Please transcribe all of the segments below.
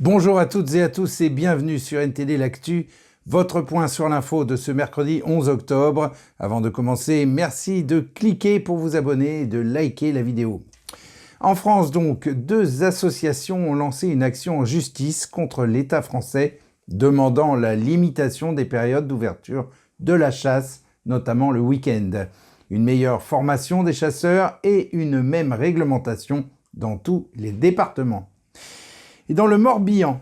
Bonjour à toutes et à tous et bienvenue sur NTD L'Actu, votre point sur l'info de ce mercredi 11 octobre. Avant de commencer, merci de cliquer pour vous abonner et de liker la vidéo. En France donc, 2 associations ont lancé une action en justice contre l'État français demandant la limitation des périodes d'ouverture de la chasse, notamment le week-end, une meilleure formation des chasseurs et une même réglementation dans tous les départements. Et dans le Morbihan,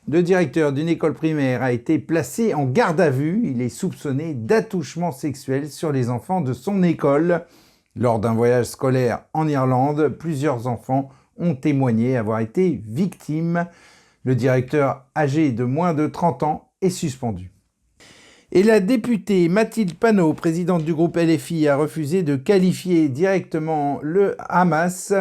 le directeur d'une école primaire a été placé en garde à vue. Il est soupçonné d'attouchement sexuel sur les enfants de son école. Lors d'un voyage scolaire en Irlande, plusieurs enfants ont témoigné avoir été victimes. Le directeur, âgé de moins de 30 ans, est suspendu. Et la députée Mathilde Panot, présidente du groupe LFI, a refusé de qualifier directement le Hamas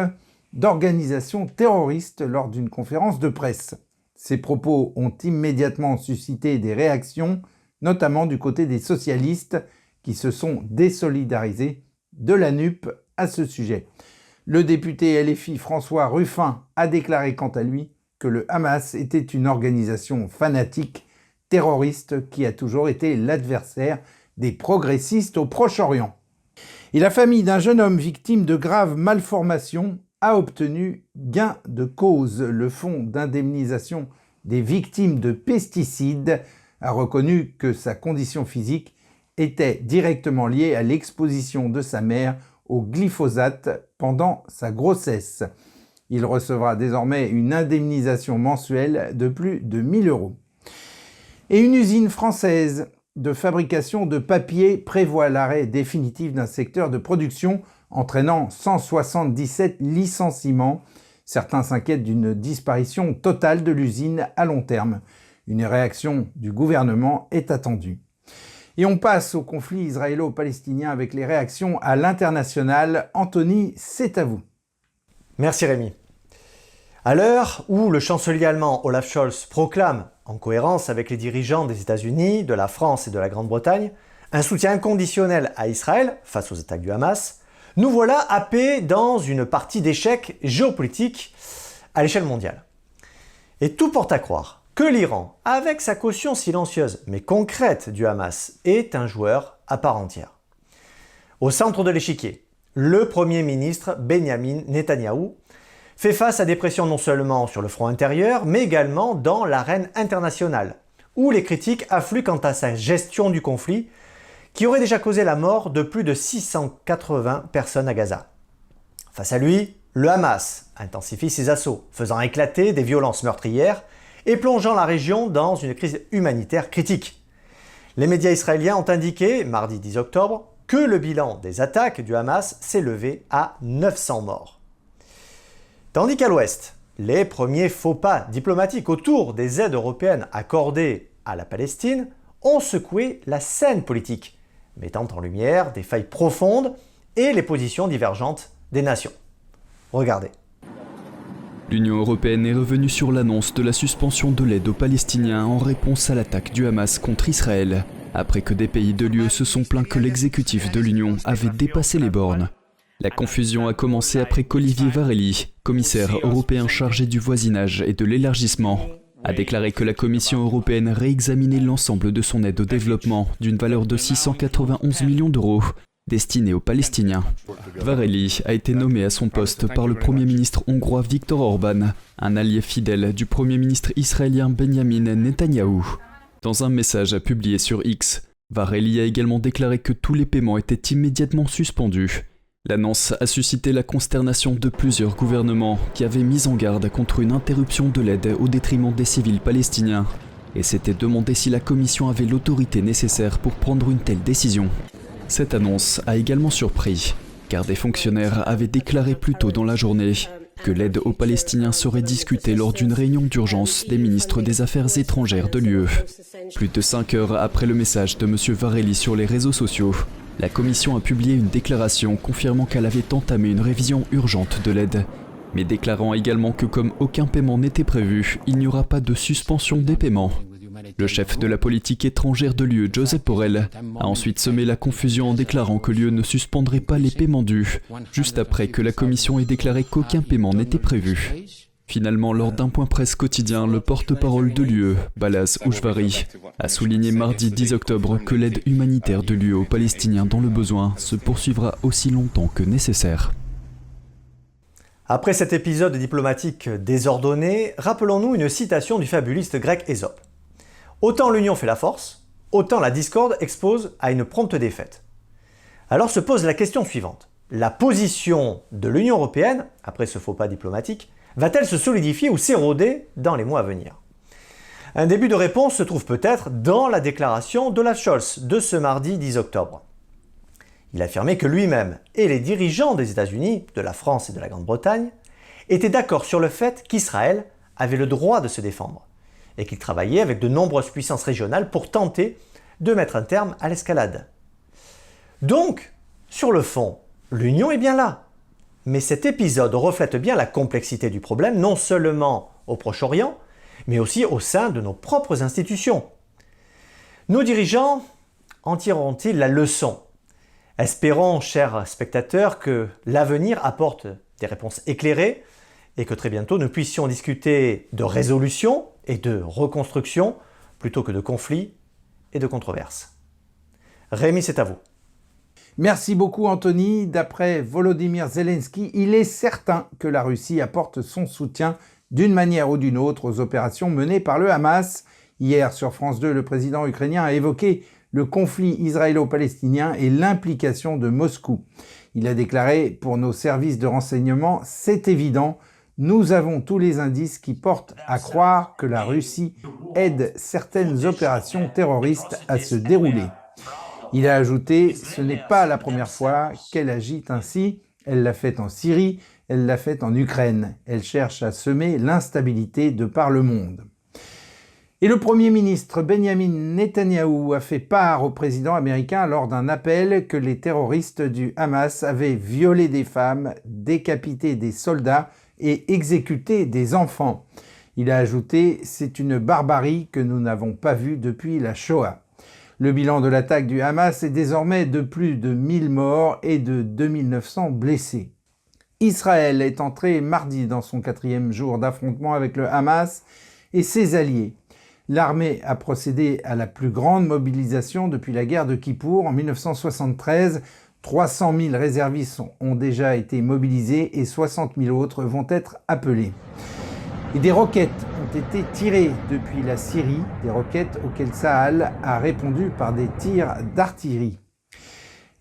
d'organisation terroriste lors d'une conférence de presse. Ces propos ont immédiatement suscité des réactions, notamment du côté des socialistes qui se sont désolidarisés de la NUP à ce sujet. Le député LFI François Ruffin a déclaré quant à lui que le Hamas était une organisation fanatique terroriste qui a toujours été l'adversaire des progressistes au Proche-Orient. Et la famille d'un jeune homme victime de graves malformations a obtenu gain de cause. Le fonds d'indemnisation des victimes de pesticides a reconnu que sa condition physique était directement liée à l'exposition de sa mère au glyphosate pendant sa grossesse. Il recevra désormais une indemnisation mensuelle de plus de 1 000 €. Et une usine française de fabrication de papier prévoit l'arrêt définitif d'un secteur de production entraînant 177 licenciements. Certains s'inquiètent d'une disparition totale de l'usine à long terme. Une réaction du gouvernement est attendue. Et on passe au conflit israélo-palestinien avec les réactions à l'international. Anthony, c'est à vous. Merci Rémi. À l'heure où le chancelier allemand Olaf Scholz proclame, en cohérence avec les dirigeants des États-Unis, de la France et de la Grande-Bretagne, un soutien inconditionnel à Israël face aux attaques du Hamas, nous voilà happés dans une partie d'échecs géopolitiques à l'échelle mondiale. Et tout porte à croire que l'Iran, avec sa caution silencieuse mais concrète du Hamas, est un joueur à part entière. Au centre de l'échiquier, le Premier ministre Benyamin Netanyahou fait face à des pressions non seulement sur le front intérieur, mais également dans l'arène internationale, où les critiques affluent quant à sa gestion du conflit, qui aurait déjà causé la mort de plus de 680 personnes à Gaza. Face à lui, le Hamas intensifie ses assauts, faisant éclater des violences meurtrières et plongeant la région dans une crise humanitaire critique. Les médias israéliens ont indiqué, mardi 10 octobre, que le bilan des attaques du Hamas s'élevait à 900 morts. Tandis qu'à l'ouest, les premiers faux pas diplomatiques autour des aides européennes accordées à la Palestine ont secoué la scène politique, mettant en lumière des failles profondes et les positions divergentes des nations. Regardez. L'Union européenne est revenue sur l'annonce de la suspension de l'aide aux Palestiniens en réponse à l'attaque du Hamas contre Israël, après que des pays de l'UE se sont plaints que l'exécutif de l'Union avait dépassé les bornes. La confusion a commencé après qu'Olivier Varhelyi, commissaire européen chargé du voisinage et de l'élargissement, a déclaré que la Commission européenne réexaminait l'ensemble de son aide au développement d'une valeur de 691 millions d'euros destinée aux Palestiniens. Varhelyi a été nommé à son poste par le Premier ministre hongrois Viktor Orban, un allié fidèle du Premier ministre israélien Benyamin Netanyahou. Dans un message publié sur X, Varhelyi a également déclaré que tous les paiements étaient immédiatement suspendus. L'annonce a suscité la consternation de plusieurs gouvernements qui avaient mis en garde contre une interruption de l'aide au détriment des civils palestiniens et s'étaient demandé si la Commission avait l'autorité nécessaire pour prendre une telle décision. Cette annonce a également surpris, car des fonctionnaires avaient déclaré plus tôt dans la journée que l'aide aux Palestiniens serait discutée lors d'une réunion d'urgence des ministres des Affaires étrangères de l'UE. Plus de 5 heures après le message de M. Varhelyi sur les réseaux sociaux, la Commission a publié une déclaration confirmant qu'elle avait entamé une révision urgente de l'aide, mais déclarant également que comme aucun paiement n'était prévu, il n'y aura pas de suspension des paiements. Le chef de la politique étrangère de l'UE, Josep Borrell, a ensuite semé la confusion en déclarant que l'UE ne suspendrait pas les paiements dus, juste après que la Commission ait déclaré qu'aucun paiement n'était prévu. Finalement, lors d'un point presse quotidien, le porte-parole de l'UE, Balazs Ouchvari, a souligné mardi 10 octobre que l'aide humanitaire de l'UE aux Palestiniens dans le besoin se poursuivra aussi longtemps que nécessaire. Après cet épisode diplomatique désordonné, rappelons-nous une citation du fabuliste grec Ésope. « Autant l'union fait la force, autant la discorde expose à une prompte défaite. » Alors se pose la question suivante. La position de l'Union européenne, après ce faux pas diplomatique, va-t-elle se solidifier ou s'éroder dans les mois à venir? Un début de réponse se trouve peut-être dans la déclaration d'Olaf Scholz de ce mardi 10 octobre. Il affirmait que lui-même et les dirigeants des États-Unis, de la France et de la Grande-Bretagne étaient d'accord sur le fait qu'Israël avait le droit de se défendre et qu'il travaillait avec de nombreuses puissances régionales pour tenter de mettre un terme à l'escalade. Donc, sur le fond, l'Union est bien là. Mais cet épisode reflète bien la complexité du problème, non seulement au Proche-Orient, mais aussi au sein de nos propres institutions. Nos dirigeants en tireront-ils la leçon? Espérons, chers spectateurs, que l'avenir apporte des réponses éclairées et que très bientôt nous puissions discuter de résolution et de reconstruction plutôt que de conflits et de controverses. Rémi, c'est à vous. Merci beaucoup Anthony. D'après Volodymyr Zelensky, il est certain que la Russie apporte son soutien d'une manière ou d'une autre aux opérations menées par le Hamas. Hier sur France 2, le président ukrainien a évoqué le conflit israélo-palestinien et l'implication de Moscou. Il a déclaré « Pour nos services de renseignement, c'est évident, nous avons tous les indices qui portent à croire que la Russie aide certaines opérations terroristes à se dérouler. » Il a ajouté « Ce n'est pas la première fois qu'elle agit ainsi, elle l'a fait en Syrie, elle l'a fait en Ukraine. Elle cherche à semer l'instabilité de par le monde. » Et le Premier ministre Benjamin Netanyahou a fait part au président américain lors d'un appel que les terroristes du Hamas avaient violé des femmes, décapité des soldats et exécuté des enfants. Il a ajouté « C'est une barbarie que nous n'avons pas vue depuis la Shoah ». Le bilan de l'attaque du Hamas est désormais de plus de 1000 morts et de 2900 blessés. Israël est entré mardi dans son 4e jour d'affrontement avec le Hamas et ses alliés. L'armée a procédé à la plus grande mobilisation depuis la guerre de Kippour en 1973. 300 000 réservistes ont déjà été mobilisés et 60 000 autres vont être appelés. Et des roquettes ont été tirées depuis la Syrie, des roquettes auxquelles Tsahal a répondu par des tirs d'artillerie.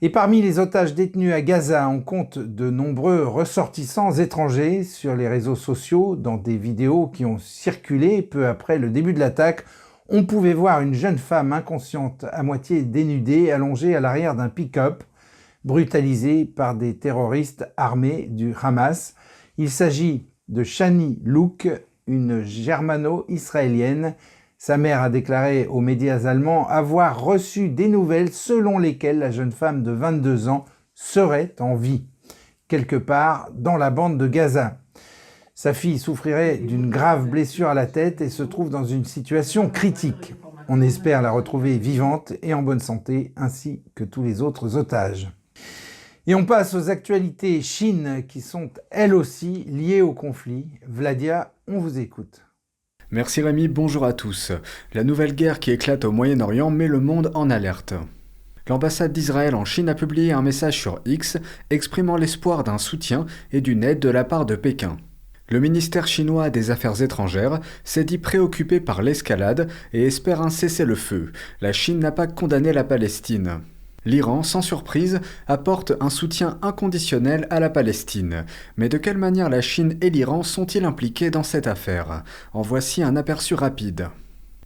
Et parmi les otages détenus à Gaza, on compte de nombreux ressortissants étrangers sur les réseaux sociaux. Dans des vidéos qui ont circulé peu après le début de l'attaque, on pouvait voir une jeune femme inconsciente à moitié dénudée allongée à l'arrière d'un pick-up, brutalisée par des terroristes armés du Hamas. Il s'agit de Shani Louk, une germano-israélienne. Sa mère a déclaré aux médias allemands avoir reçu des nouvelles selon lesquelles la jeune femme de 22 ans serait en vie, quelque part dans la bande de Gaza. Sa fille souffrirait d'une grave blessure à la tête et se trouve dans une situation critique. On espère la retrouver vivante et en bonne santé, ainsi que tous les autres otages. Et on passe aux actualités Chine qui sont elles aussi liées au conflit. Vladia, on vous écoute. Merci Rémi, bonjour à tous. La nouvelle guerre qui éclate au Moyen-Orient met le monde en alerte. L'ambassade d'Israël en Chine a publié un message sur X exprimant l'espoir d'un soutien et d'une aide de la part de Pékin. Le ministère chinois des Affaires étrangères s'est dit préoccupé par l'escalade et espère un cessez-le-feu. La Chine n'a pas condamné la Palestine. L'Iran, sans surprise, apporte un soutien inconditionnel à la Palestine. Mais de quelle manière la Chine et l'Iran sont-ils impliqués dans cette affaire? En voici un aperçu rapide.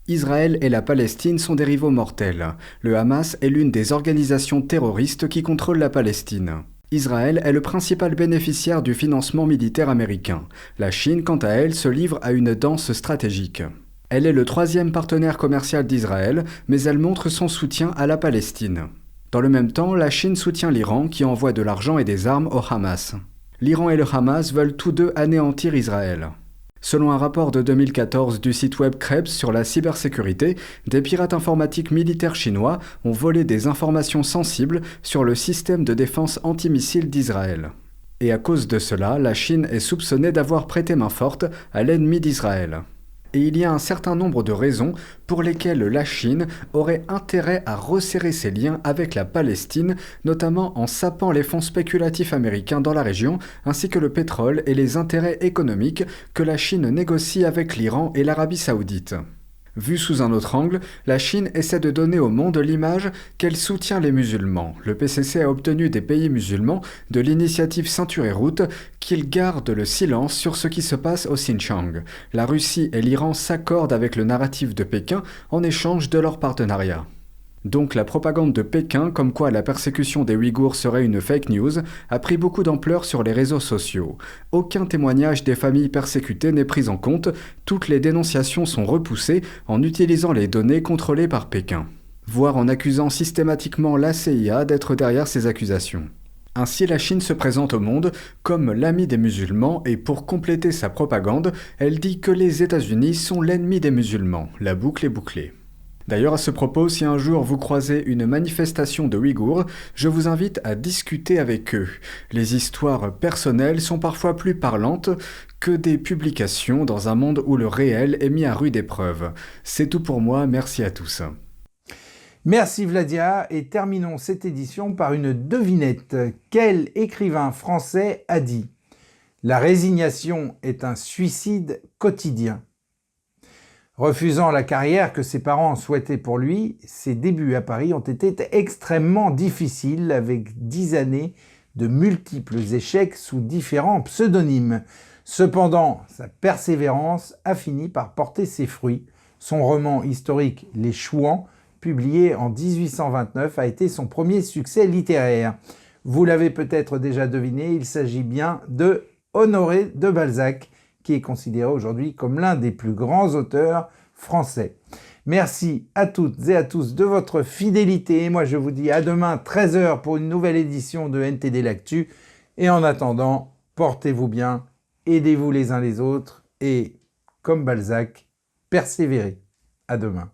Israël et la Palestine sont des rivaux mortels. Le Hamas est l'une des organisations terroristes qui contrôlent la Palestine. Israël est le principal bénéficiaire du financement militaire américain. La Chine, quant à elle, se livre à une danse stratégique. Elle est le 3e partenaire commercial d'Israël, mais elle montre son soutien à la Palestine. Dans le même temps, la Chine soutient l'Iran qui envoie de l'argent et des armes au Hamas. L'Iran et le Hamas veulent tous deux anéantir Israël. Selon un rapport de 2014 du site web Krebs sur la cybersécurité, des pirates informatiques militaires chinois ont volé des informations sensibles sur le système de défense antimissile d'Israël. Et à cause de cela, la Chine est soupçonnée d'avoir prêté main forte à l'ennemi d'Israël. Et il y a un certain nombre de raisons pour lesquelles la Chine aurait intérêt à resserrer ses liens avec la Palestine, notamment en sapant les fonds spéculatifs américains dans la région, ainsi que le pétrole et les intérêts économiques que la Chine négocie avec l'Iran et l'Arabie saoudite. Vu sous un autre angle, la Chine essaie de donner au monde l'image qu'elle soutient les musulmans. Le PCC a obtenu des pays musulmans de l'initiative Ceinture et Route qu'ils gardent le silence sur ce qui se passe au Xinjiang. La Russie et l'Iran s'accordent avec le narratif de Pékin en échange de leur partenariat. Donc la propagande de Pékin, comme quoi la persécution des Ouïghours serait une fake news, a pris beaucoup d'ampleur sur les réseaux sociaux. Aucun témoignage des familles persécutées n'est pris en compte, toutes les dénonciations sont repoussées en utilisant les données contrôlées par Pékin, voire en accusant systématiquement la CIA d'être derrière ces accusations. Ainsi, la Chine se présente au monde comme l'ami des musulmans et pour compléter sa propagande, elle dit que les États-Unis sont l'ennemi des musulmans. La boucle est bouclée. D'ailleurs, à ce propos, si un jour vous croisez une manifestation de Ouïghours, je vous invite à discuter avec eux. Les histoires personnelles sont parfois plus parlantes que des publications dans un monde où le réel est mis à rude épreuve. C'est tout pour moi, merci à tous. Merci Vladia, et terminons cette édition par une devinette. Quel écrivain français a dit « La résignation est un suicide quotidien ». Refusant la carrière que ses parents souhaitaient pour lui, ses débuts à Paris ont été extrêmement difficiles avec 10 années de multiples échecs sous différents pseudonymes. Cependant, sa persévérance a fini par porter ses fruits. Son roman historique Les Chouans, publié en 1829, a été son premier succès littéraire. Vous l'avez peut-être déjà deviné, il s'agit bien de Honoré de Balzac, qui est considéré aujourd'hui comme l'un des plus grands auteurs français. Merci à toutes et à tous de votre fidélité. Moi, je vous dis à demain 13h pour une nouvelle édition de NTD l'Actu. Et en attendant, portez-vous bien, aidez-vous les uns les autres et, comme Balzac, persévérez. À demain.